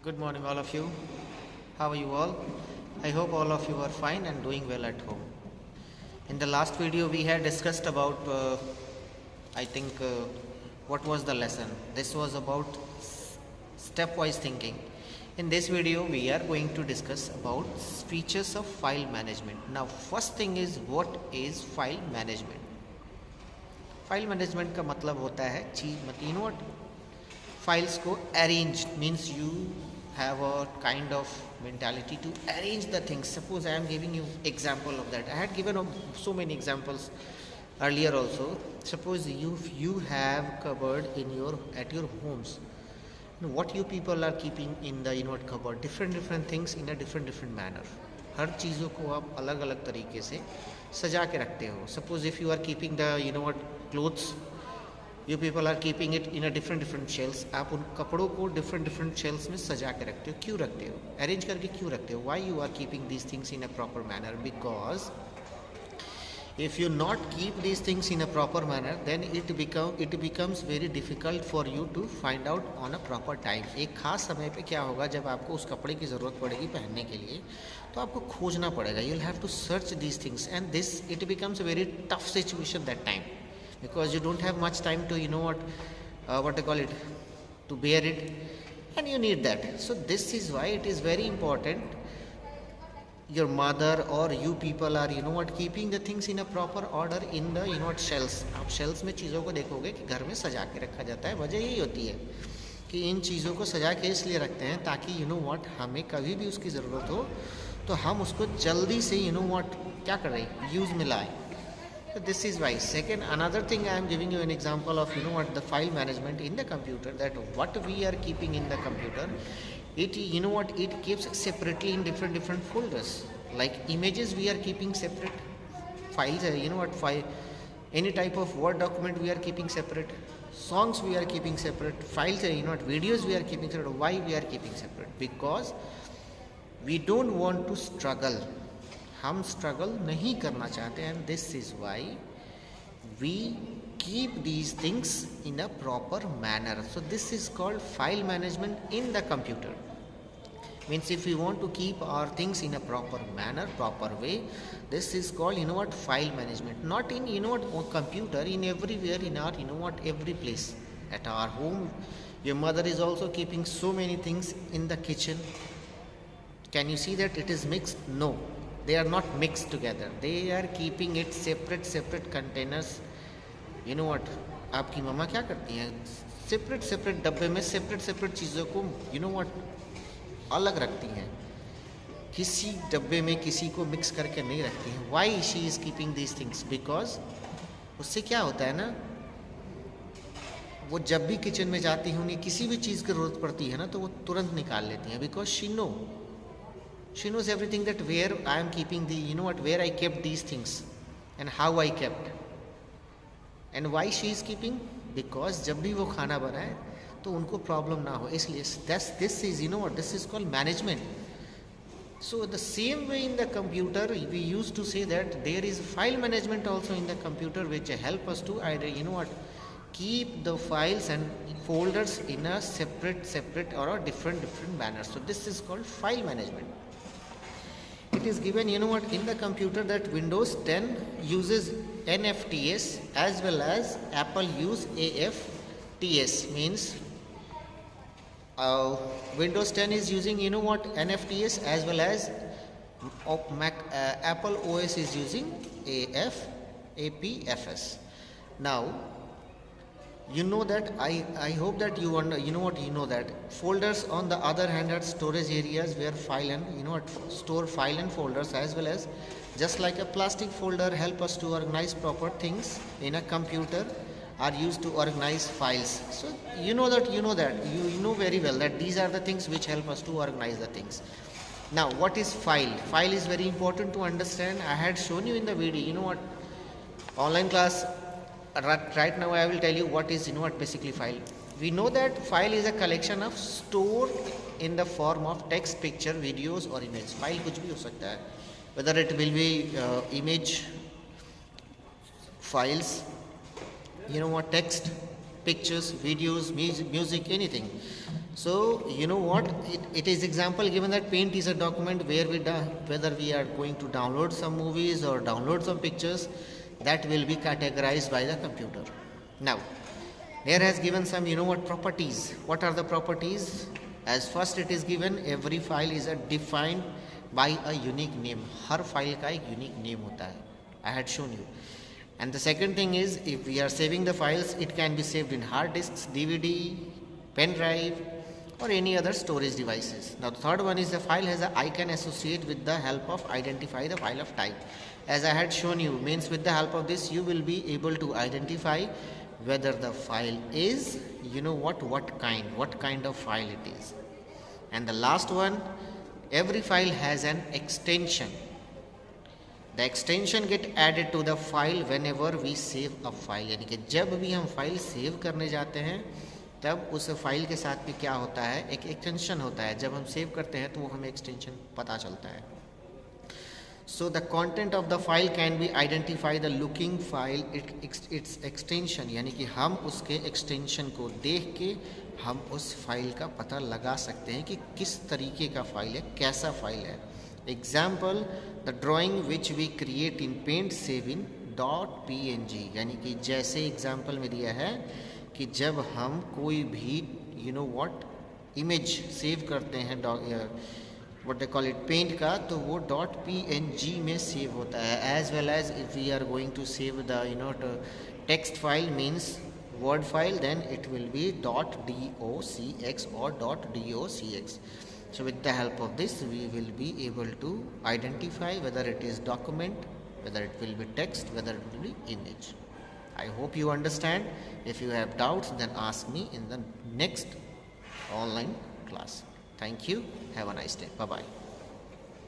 Good morning, all of you. How are you all? I hope all of you are fine and doing well at home. In the last video, we had discussed about, I think, what was the lesson? This was about stepwise thinking. In this video, we are going to discuss about features of file management. Now, first thing is, what is file management? File management का मतलब होता है चीज what files को arrange means you have a kind of mentality to arrange the things. Suppose I am giving you example of that. I had given so many examples earlier also. Suppose you have cupboard in your at your homes. What you people are keeping in the cupboard, different things in a different manner. हर चीज़ों को आप अलग अलग तरीके से सजा के रखते हो. Suppose if you are keeping the clothes, you people are keeping it in a different shelves. आप उन कपड़ों को different shelves में सजा के रखते हो. क्यों रखते हो? Arrange करके क्यों रखते हो? Why you are keeping these things in a proper manner? Because if you not keep these things in a proper manner, then it becomes very difficult for you to find out on a proper time. एक खास समय पे क्या होगा जब आपको उस कपड़े की ज़रूरत पड़ेगी पहनने के लिए, तो आपको खोजना पड़ेगा. You'll have to search these things, and this it becomes a very tough situation that time, because you don't have much time to what they call it, to bear it, and you need that. So this is why it is very important your mother or you people are keeping the things in a proper order in the shelves. आप shelves में चीज़ों को देखोगे कि घर में सजा के रखा जाता है. वजह यही होती है कि इन चीज़ों को सजा के इसलिए रखते हैं ताकि हमें कभी भी उसकी ज़रूरत हो तो हम उसको जल्दी से क्या कर रहे यूज़ में लाएं. So this is why. Second, another thing I am giving you an example of the file management in the computer, that what we are keeping in the computer, it it keeps separately in different folders. Like images we are keeping separate, files file, any type of Word document we are keeping separate, songs we are keeping separate, files videos we are keeping separate. Why we are keeping separate? Because we don't want to struggle. हम struggle नहीं करना चाहते हैं. This is why we keep these things in a proper manner. So this is called file management in the computer. Means if you want to keep our things in a proper manner, proper way, this is called file management. Not in computer, in everywhere, in our every place. At our home, your mother is also keeping so many things in the kitchen. Can you see that it is mixed? No, they are not mixed together. They are keeping it separate containers. आपकी मम्मा क्या करती हैं? Separate डब्बे में separate चीज़ों को अलग रखती हैं. किसी डब्बे में किसी को मिक्स करके नहीं रखती हैं. Why she is keeping these things? Because उससे क्या होता है ना, वो जब भी किचन में जाती हैं, उन्हें किसी भी चीज़ की ज़रूरत पड़ती है ना, तो वो तुरंत निकाल लेती हैं. Because she knows everything, that where I am keeping where I kept these things and how I kept. And why she is keeping? Because जब भी वो खाना बनाए तो उनको प्रॉब्लम ना हो, इसलिए this is this is called management. So the same way in the computer, we used to say that there is file management also in the computer, which help us to either keep the files and folders in a separate or a different manner. So this is called file management. It is given in the computer that Windows 10 uses NFTS as well as Apple use AFTS. Means Windows 10 is using NFTS, as well as Apple OS is using APFS. Now that I hope that you know that folders on the other hand are storage areas where file and store file and folders, as well as just like a plastic folder help us to organize proper things in a computer are used to organize files. So you know very well that these are the things which help us to organize the things. Now what is file? File is very important to understand. I had shown you in the video, online class. Right now I will tell you what is basically file. We know that file is a collection of stored in the form of text, picture, videos or image. File कुछ भी हो सकता है, whether it will be image files, text, pictures, videos, music, anything. So you know what? It is example given that Paint is a document where whether we are going to download some movies or download some pictures, that will be categorized by the computer. Now, there has given some properties. What are the properties? As first it is given every file is defined by a unique name. Her file का एक unique name होता है. I had shown you. And the second thing is, if we are saving the files, it can be saved in hard disks, DVD, pen drive, or any other storage devices. Now the third one is the file has an icon associated with the help of identify the file of type. As I had shown you, means with the help of this you will be able to identify whether the file is what kind of file it is. And the last one, every file has an extension. The extension get added to the file whenever we save a file. यानी कि जब भी हम file save करने जाते हैं तब उस फाइल के साथ भी क्या होता है, एक एक्सटेंशन होता है. जब हम सेव करते हैं तो वो हमें एक्सटेंशन पता चलता है. So the content of the file can be identified the looking file its extension, यानी कि हम उसके एक्सटेंशन को देख के हम उस फाइल का पता लगा सकते हैं कि किस तरीके का फाइल है, कैसा फाइल है. Example, the drawing which we create in paint save in .png, यानी कि जैसे एग्जाम्पल में दिया है कि जब हम कोई भी इमेज सेव करते हैं what they call it paint का, तो वो .png में सेव होता है. As well as if we are going to save the text file means word file, then it will be .docx or .docx. So with the help of this we will be able to identify whether it is document, whether it will be text, whether it will be image. I hope you understand. If you have doubts, then ask me in the next online class. Thank you. Have a nice day. Bye bye.